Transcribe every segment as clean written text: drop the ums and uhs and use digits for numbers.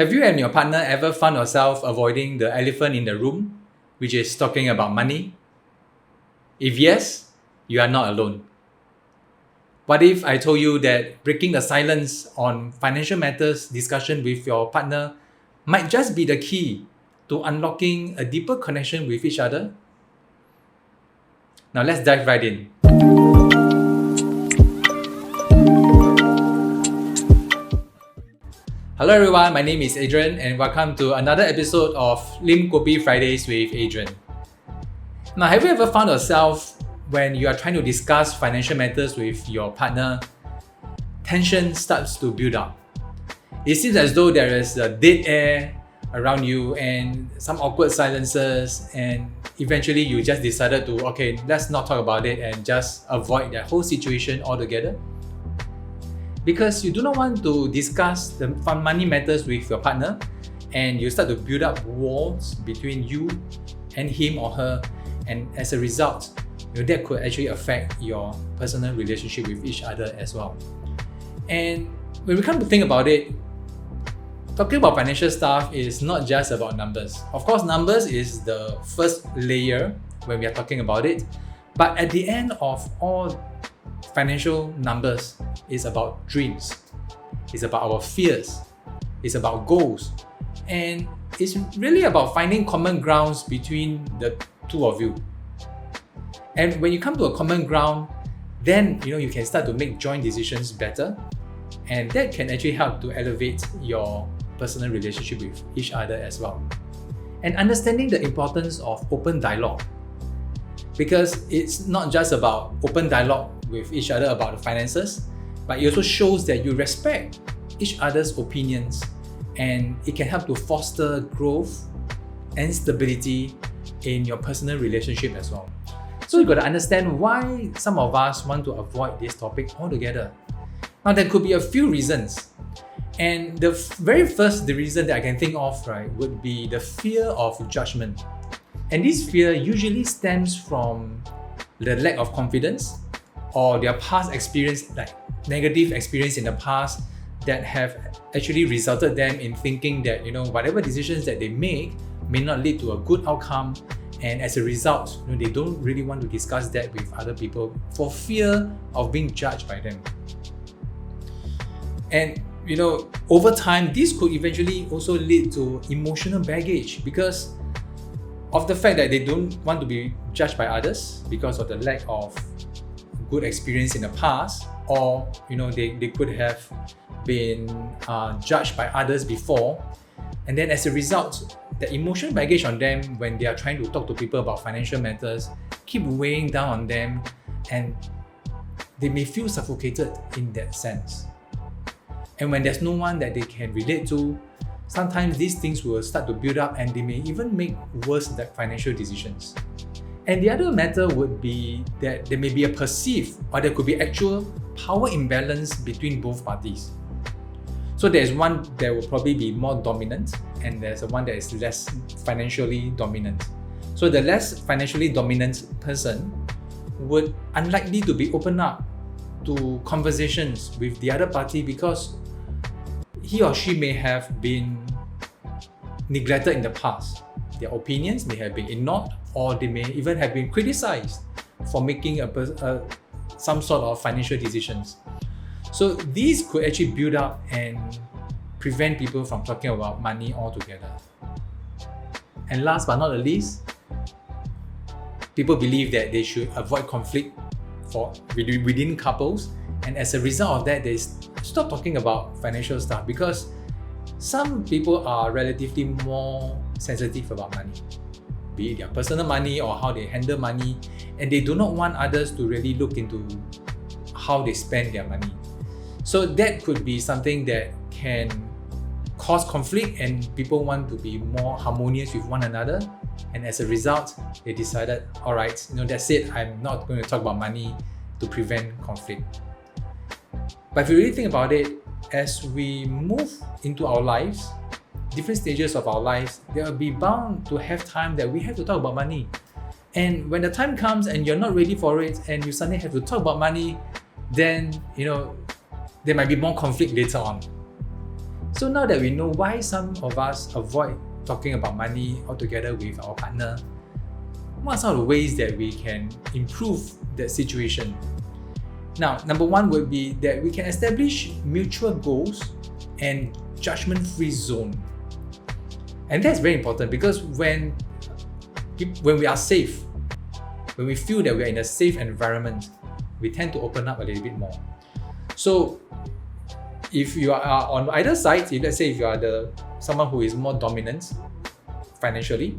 Have you and your partner ever found yourself avoiding the elephant in the room, which is talking about money? If yes, you are not alone. What if I told you that breaking the silence on financial matters discussion with your partner might just be the key to unlocking a deeper connection with each other? Now let's dive right in. Hello everyone, my name is Adrian and welcome to another episode of Lim Kopi Fridays with Adrian. Now, have you ever found yourself when you are trying to discuss financial matters with your partner, tension starts to build up? It seems as though there is a dead air around you and some awkward silences, and eventually you just decided to, let's not talk about it and just avoid that whole situation altogether. Because you do not want to discuss the money matters with your partner, and you start to build up walls between you and him or her, and as a result, that could actually affect your personal relationship with each other as well. And when we come to think about it, talking about financial stuff is not just about numbers. Of course, numbers is the first layer when we are talking about it, but at the end of all financial numbers, it's about dreams, it's about our fears, it's about goals, and it's really about finding common grounds between the two of you. And when you come to a common ground, then you can start to make joint decisions better, and that can actually help to elevate your personal relationship with each other as well. And understanding the importance of open dialogue, because it's not just about open dialogue with each other about the finances, but it also shows that you respect each other's opinions, and it can help to foster growth and stability in your personal relationship as well. So you got to understand why some of us want to avoid this topic altogether. Now, there could be a few reasons. And the very first reason that I can think of, would be the fear of judgment. And this fear usually stems from the lack of confidence or their past experience, like negative experience in the past, that have actually resulted them in thinking that whatever decisions that they make may not lead to a good outcome, and as a result, they don't really want to discuss that with other people for fear of being judged by them. And over time, this could eventually also lead to emotional baggage because of the fact that they don't want to be judged by others because of the lack of good experience in the past, or they could have been judged by others before, and then as a result, the emotional baggage on them when they are trying to talk to people about financial matters keep weighing down on them, and they may feel suffocated in that sense. And when there's no one that they can relate to, sometimes these things will start to build up, and they may even make worse financial decisions. And the other matter would be that there may be a perceived, or there could be actual power imbalance between both parties. So there's one that will probably be more dominant, and there's one that is less financially dominant. So the less financially dominant person would unlikely to be open up to conversations with the other party because he or she may have been neglected in the past. Their opinions may have been ignored, or they may even have been criticized for making some sort of financial decisions. So these could actually build up and prevent people from talking about money altogether. And last but not the least, people believe that they should avoid conflict within couples, and as a result of that, they stop talking about financial stuff because some people are relatively more sensitive about money, be it their personal money or how they handle money, and they do not want others to really look into how they spend their money. So that could be something that can cause conflict, and people want to be more harmonious with one another, and as a result, they decided, alright, that's it, I'm not going to talk about money to prevent conflict. But if you really think about it, as we move into our lives, different stages of our lives, there will be bound to have time that we have to talk about money. And when the time comes and you're not ready for it, and you suddenly have to talk about money, then there might be more conflict later on. So now that we know why some of us avoid talking about money altogether with our partner, what are some of the ways that we can improve that situation? Now, number one would be that we can establish mutual goals and judgment-free zone. And that's very important because when we are safe, when we feel that we are in a safe environment, we tend to open up a little bit more. So if you are on either side, let's say if you are someone who is more dominant financially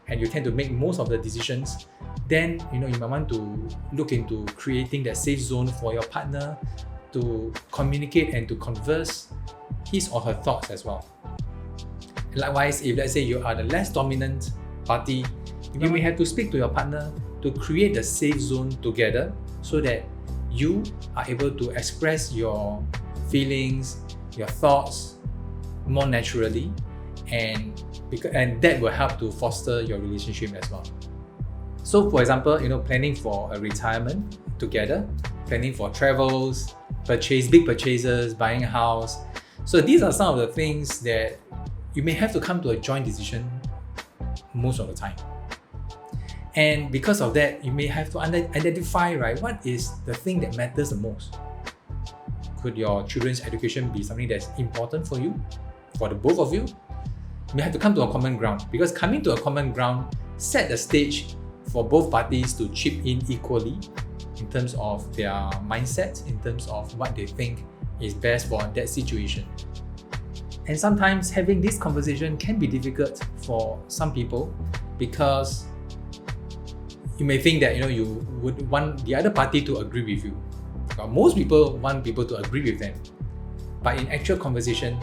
and you tend to make most of the decisions, then you might want to look into creating that safe zone for your partner to communicate and to converse his or her thoughts as well. Likewise, if let's say you are the less dominant party, you may have to speak to your partner to create the safe zone together so that you are able to express your feelings, your thoughts more naturally, and that will help to foster your relationship as well. So for example, planning for a retirement together, planning for travels, big purchases, buying a house. So these are some of the things that you may have to come to a joint decision most of the time. And because of that, you may have to identify, right, what is the thing that matters the most. Could your children's education be something that's important for you, for the both of you? You may have to come to a common ground, because coming to a common ground set the stage for both parties to chip in equally in terms of their mindset, in terms of what they think is best for that situation. And sometimes having this conversation can be difficult for some people because you may think that you would want the other party to agree with you. Well, most people want people to agree with them, but in actual conversation,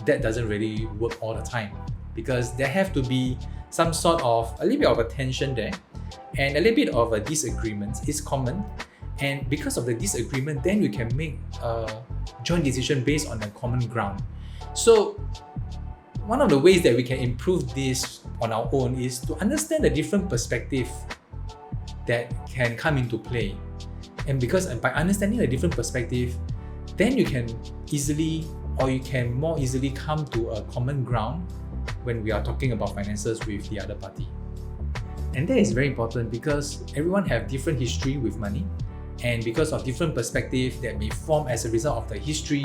that doesn't really work all the time because there have to be some sort of a little bit of a tension there, and a little bit of a disagreement is common. And because of the disagreement, then we can make a joint decision based on a common ground. So one of the ways that we can improve this on our own is to understand the different perspective that can come into play. And because by understanding the different perspective, then you can more easily come to a common ground when we are talking about finances with the other party. And that is very important because everyone have different history with money, and because of different perspective that may form as a result of the history,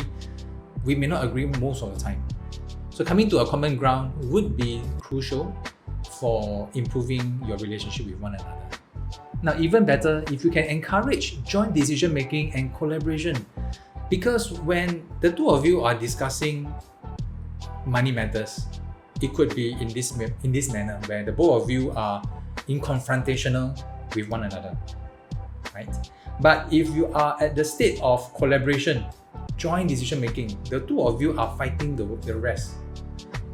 we may not agree most of the time. So coming to a common ground would be crucial for improving your relationship with one another. Now, even better, if you can encourage joint decision making and collaboration, because when the two of you are discussing money matters, it could be in this manner where the both of you are in confrontational with one another, right? But if you are at the state of collaboration, joint decision making, the two of you are fighting the rest.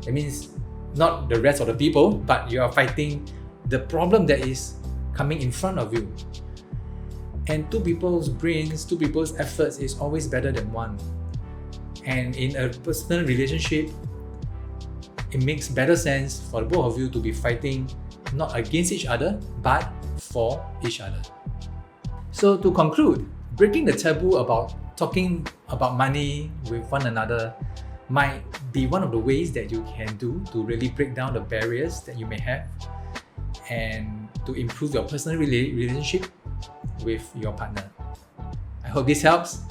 It means not the rest of the people, but you are fighting the problem that is coming in front of you. And two people's brains, two people's efforts is always better than one. And in a personal relationship, it makes better sense for the both of you to be fighting not against each other, but for each other. So to conclude, breaking the taboo about talking about money with one another might be one of the ways that you can do to really break down the barriers that you may have and to improve your personal relationship with your partner. I hope this helps,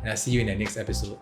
and I'll see you in the next episode.